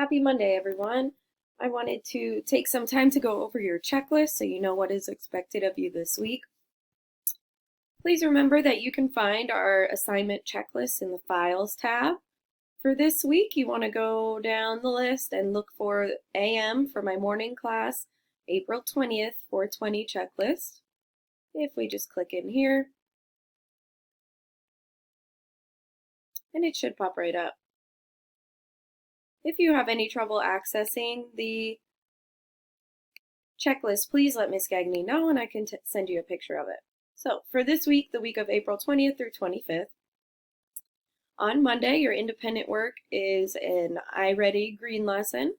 Happy Monday, everyone. I wanted to take some time to go over your checklist so you know what is expected of you this week. Please remember that you can find our assignment checklist in the Files tab. For this week, you want to go down the list and look for AM for my morning class, April 20th, 420 checklist. If we just click in here, and it should pop right up. If you have any trouble accessing the checklist, please let Miss Gagny know and I can send you a picture of it. So for this week, the week of April 20th through 25th, on Monday, your independent work is an iReady green lesson.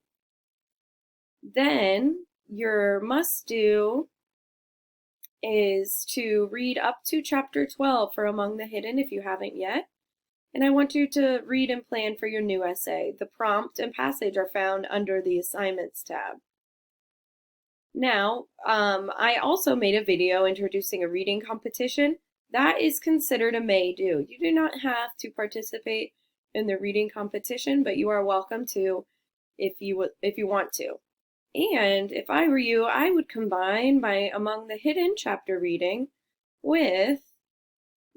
Then your must do is to read up to chapter 12 for Among the Hidden if you haven't yet. And I want you to read and plan for your new essay. The prompt and passage are found under the assignments tab. Now, I also made a video introducing a reading competition. That is considered a may do. You do not have to participate in the reading competition, but you are welcome to if you want to. And if I were you, I would combine my Among the Hidden chapter reading with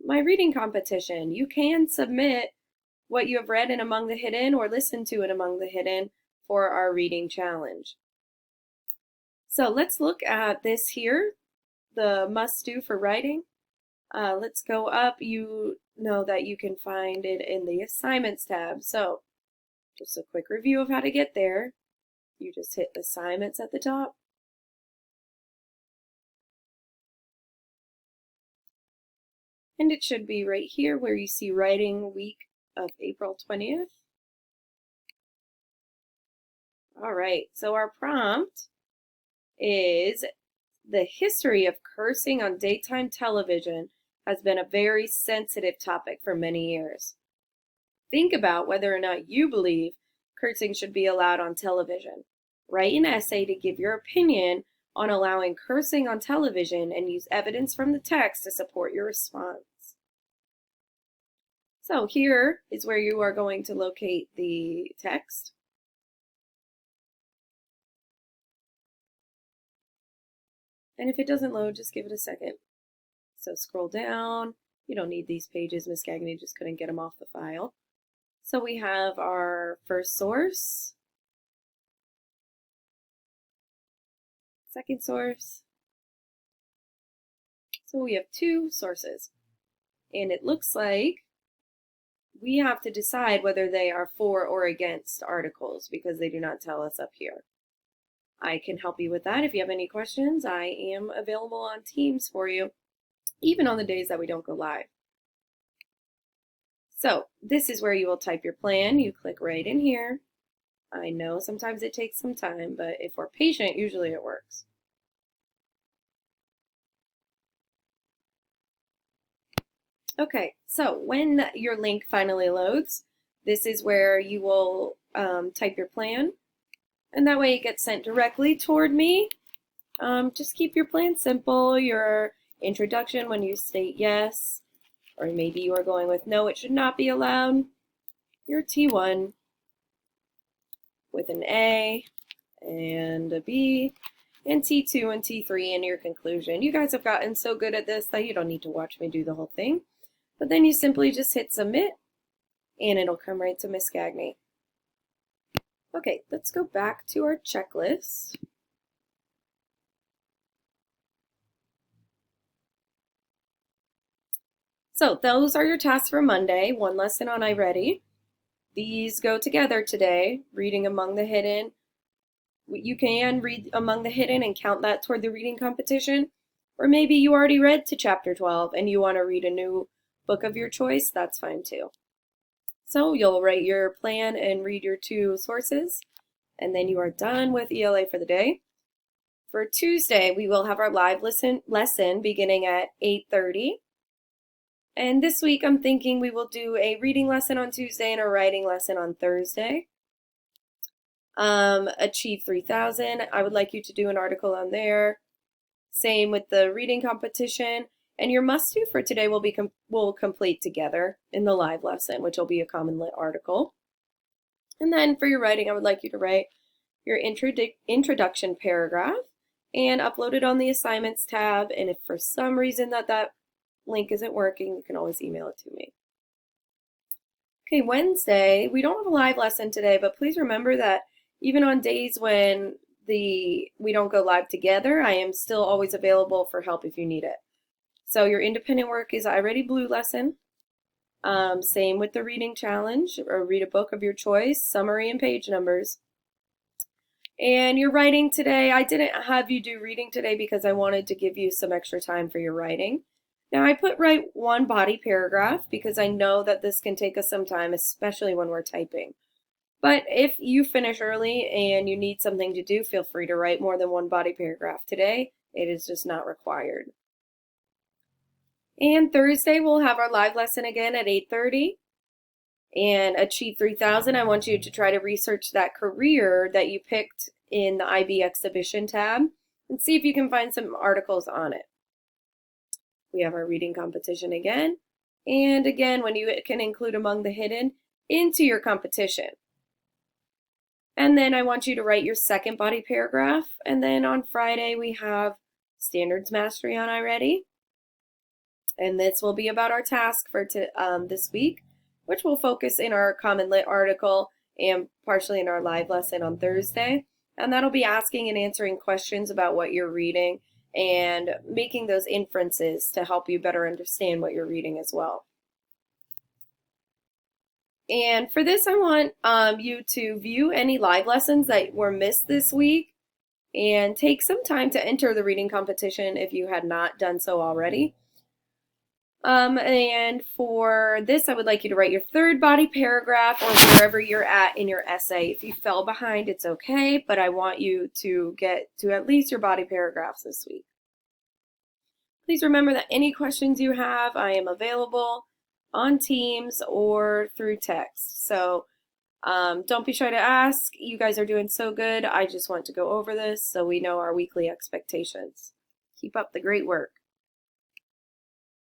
my reading competition. You can submit what you have read in Among the Hidden or listen to in Among the Hidden for our reading challenge. So let's look at this here, the must do for writing. Let's go up. You know that you can find it in the assignments tab. So just a quick review of how to get there. You just hit assignments at the top. And it should be right here where you see writing week of April 20th. All right, so our prompt is the history of cursing on daytime television has been a very sensitive topic for many years. Think about whether or not you believe cursing should be allowed on television. Write an essay to give your opinion on allowing cursing on television and use evidence from the text to support your response. So here is where you are going to locate the text. And if it doesn't load, just give it a second. So scroll down. You don't need these pages. Miss Gagny just couldn't get them off the file. So we have our first source, second source. So we have two sources. And it looks like we have to decide whether they are for or against articles because they do not tell us up here. I can help you with that. If you have any questions, I am available on Teams for you, even on the days that we don't go live. So this is where you will type your plan. You click right in here. I know sometimes it takes some time, but if we're patient, usually it works. Okay, so when your link finally loads, this is where you will type your plan. And that way it gets sent directly toward me. Just keep your plan simple. Your introduction when you state yes, or maybe you are going with no, it should not be allowed. Your T1 with an A and a B, and T2 and T3 in your conclusion. You guys have gotten so good at this that you don't need to watch me do the whole thing. But then you simply just hit submit, and it'll come right to Miss Gagny. Okay, let's go back to our checklist. So those are your tasks for Monday. One lesson on iReady. These go together today. Reading Among the Hidden. You can read Among the Hidden and count that toward the reading competition. Or maybe you already read to chapter 12 and you want to read a new book of your choice. That's fine too. So you'll write your plan and read your two sources, and then you are done with ELA for the day. For Tuesday, we will have our live lesson beginning at 8:30. And this week, I'm thinking we will do a reading lesson on Tuesday and a writing lesson on Thursday. Achieve 3000. I would like you to do an article on there. Same with the reading competition. And your must-do for today will complete together in the live lesson, which will be a common lit article. And then for your writing, I would like you to write your introduction paragraph and upload it on the assignments tab. And if for some reason that link isn't working, you can always email it to me. Okay, Wednesday, we don't have a live lesson today, but please remember that even on days when we don't go live together, I am still always available for help if you need it. So your independent work is iReady Blue lesson. Same with the reading challenge, or read a book of your choice, summary and page numbers. And your writing today, I didn't have you do reading today because I wanted to give you some extra time for your writing. Now I write one body paragraph because I know that this can take us some time, especially when we're typing. But if you finish early and you need something to do, feel free to write more than one body paragraph today. It is just not required. And Thursday, we'll have our live lesson again at 8:30. And Achieve 3000, I want you to try to research that career that you picked in the IB exhibition tab and see if you can find some articles on it. We have our reading competition again. And again, when you can include Among the Hidden into your competition. And then I want you to write your second body paragraph. And then on Friday, we have Standards Mastery on iReady. And this will be about our task for this week, which will focus in our Common Lit article and partially in our live lesson on Thursday. And that'll be asking and answering questions about what you're reading and making those inferences to help you better understand what you're reading as well. And for this, I want you to view any live lessons that were missed this week and take some time to enter the reading competition if you had not done so already. And for this, I would like you to write your third body paragraph or wherever you're at in your essay. If you fell behind, it's okay, but I want you to get to at least your body paragraphs this week. Please remember that any questions you have, I am available on Teams or through text. So don't be shy to ask. You guys are doing so good. I just want to go over this so we know our weekly expectations. Keep up the great work.